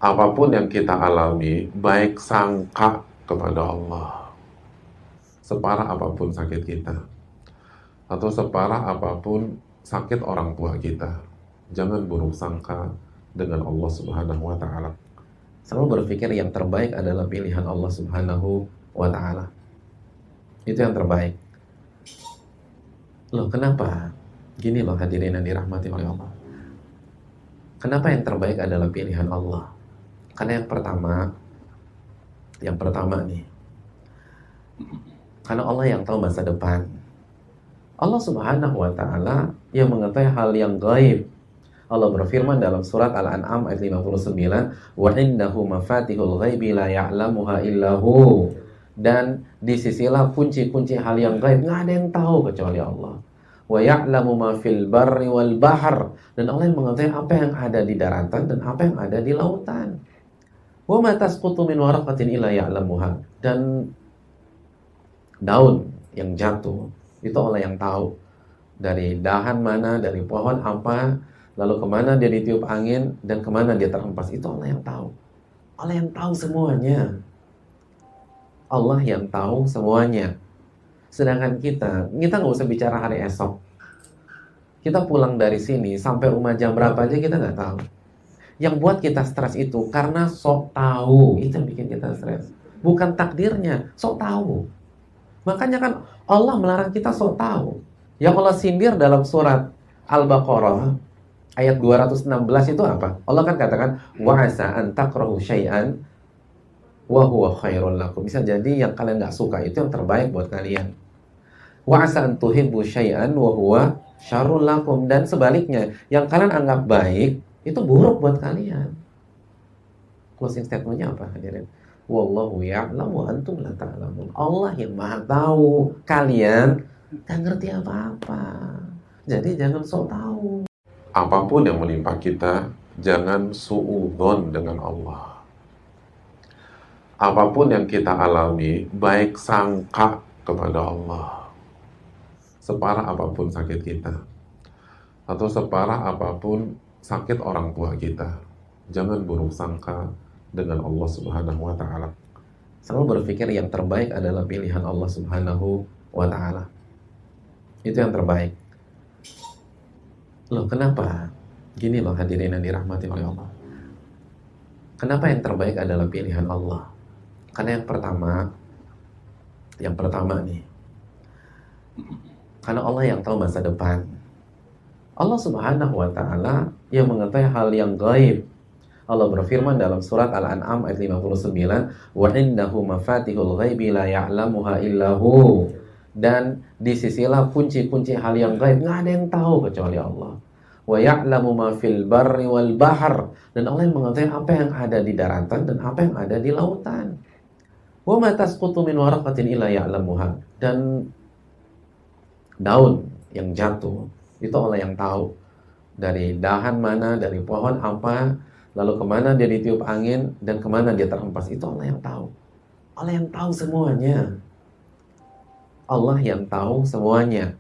Apapun yang kita alami, baik sangka kepada Allah, separah apapun sakit kita, atau separah apapun sakit orang tua kita, jangan buruk sangka dengan Allah Subhanahu wa Ta'ala. Selalu berpikir yang terbaik adalah pilihan Allah Subhanahu wa Ta'ala. Itu yang terbaik. Loh, kenapa? Gini loh hadirin yang dirahmati oleh Allah. Kenapa yang terbaik adalah pilihan Allah? Karena yang pertama nih, karena Allah yang tahu masa depan. Allah Subhanahu wa Ta'ala yang mengetahui hal yang gaib. Allah berfirman dalam surat Al-An'am ayat 59, wa indahu mafatihul ghaibi la ya'lamuha illahu. Dan di sisilah kunci-kunci hal yang gaib, nggak ada yang tahu kecuali Allah. Wa ya'lamu ma fil barri wal bahr. Dan Allah yang mengetahui apa yang ada di daratan dan apa yang ada di lautan. Wa ma tasqutu min waraqatin illa ya'lamuha. Dan daun yang jatuh itu Allah yang tahu. Dari dahan mana, dari pohon apa, lalu kemana dia ditiup angin dan kemana dia terhempas, itu Allah yang tahu. Allah yang tahu semuanya. Allah yang tahu semuanya. Sedangkan kita nggak usah bicara hari esok. Kita pulang dari sini sampai rumah jam berapa aja kita nggak tahu. Yang buat kita stres itu karena sok tahu. Itu yang bikin kita stres. Bukan takdirnya, sok tahu. Makanya kan Allah melarang kita sok tahu. Yang Allah sindir dalam surat Al-Baqarah ayat 216 itu apa? Allah kan katakan wa asa an takrahu syai'an wa huwa khairul lakum. Bisa jadi yang kalian nggak suka itu yang terbaik buat kalian. Wa asa an tuhibbu syai'an wa huwa syarrul lakum. Dan sebaliknya, yang kalian anggap baik itu buruk buat kalian. Closing statementnya apa hadirin? Wallahu ya'lamu wa antum la ta'lamun. Allah yang Maha tahu, kalian nggak ngerti apa-apa. Jadi jangan sok tahu. Apapun yang menimpa kita, jangan suudzon dengan Allah. Apapun yang kita alami, baik sangka kepada Allah. Separah apapun sakit kita, atau separah apapun sakit orang tua kita, jangan buruk sangka dengan Allah Subhanahu wa Ta'ala. Selalu berpikir yang terbaik adalah pilihan Allah Subhanahu wa Ta'ala. Itu yang terbaik. Loh, kenapa? Gini loh hadirin yang dirahmati oleh Allah. Kenapa yang terbaik adalah pilihan Allah? Karena yang pertama nih, karena Allah yang tahu masa depan. Allah Subhanahu wa Ta'ala yang mengetahui hal yang gaib. Allah berfirman dalam surat Al-An'am ayat 59, wa indahu mafatihul ghaibi la ya'lamuha illahu. Dan di sisilah kunci-kunci hal yang gaib, nggak ada yang tahu kecuali Allah. Wa ya'lamu ma fil barri wal bahr. Dan Allah yang mengetahui apa yang ada di daratan dan apa yang ada di lautan. Wa ma tasqutu min waraqatin illa ya'lamuha. Dan daun yang jatuh itu Allah yang tahu. Dari dahan mana, dari pohon apa, lalu kemana dia ditiup angin dan kemana dia terhempas, itu Allah yang tahu. Allah yang tahu semuanya. Allah yang tahu semuanya.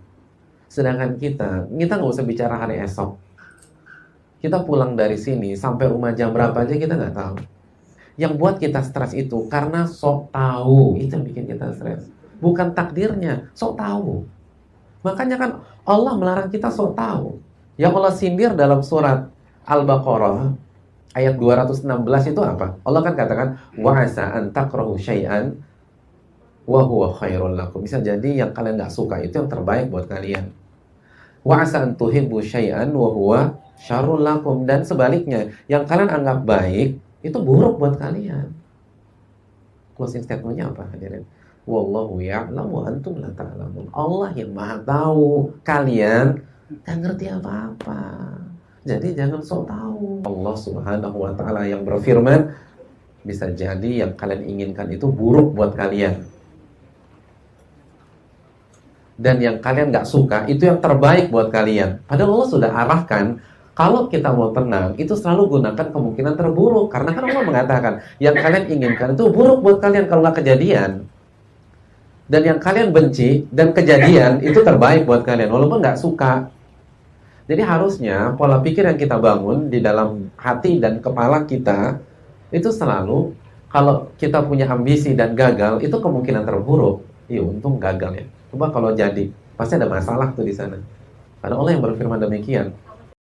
Sedangkan kita nggak usah bicara hari esok. Kita pulang dari sini sampai rumah jam berapa aja kita nggak tahu. Yang buat kita stres itu karena sok tahu. Itu yang bikin kita stres. Bukan takdirnya, sok tahu. Makanya kan Allah melarang kita sok tahu. Yang Allah sindir dalam surat Al-Baqarah ayat 216 itu apa? Allah kan katakan wa asa an takrahu syai'an wa huwa khairul lakum. Bisa jadi yang kalian nggak suka itu yang terbaik buat kalian. Wa asa an tuhibbu syai'an wa huwa syarrul lakum. Dan sebaliknya, yang kalian anggap baik itu buruk buat kalian. Closing statementnya apa hadirin? Wallahu ya'lamu wa antum la ta'lamun. Allah yang Maha tahu, kalian nggak ngerti apa-apa. Jadi jangan sok tahu. Allah Subhanahu wa Ta'ala yang berfirman, bisa jadi yang kalian inginkan itu buruk buat kalian. Dan yang kalian nggak suka itu yang terbaik buat kalian. Padahal Allah sudah arahkan, kalau kita mau tenang, itu selalu gunakan kemungkinan terburuk. Karena kan Allah mengatakan, yang kalian inginkan itu buruk buat kalian kalau nggak kejadian. Dan yang kalian benci dan kejadian itu terbaik buat kalian, walaupun nggak suka. Jadi harusnya pola pikir yang kita bangun di dalam hati dan kepala kita itu selalu kalau kita punya ambisi dan gagal, itu kemungkinan terburuk. Iya, untung gagal ya. Coba kalau jadi, pasti ada masalah tuh di sana. Karena Allah yang berfirman demikian.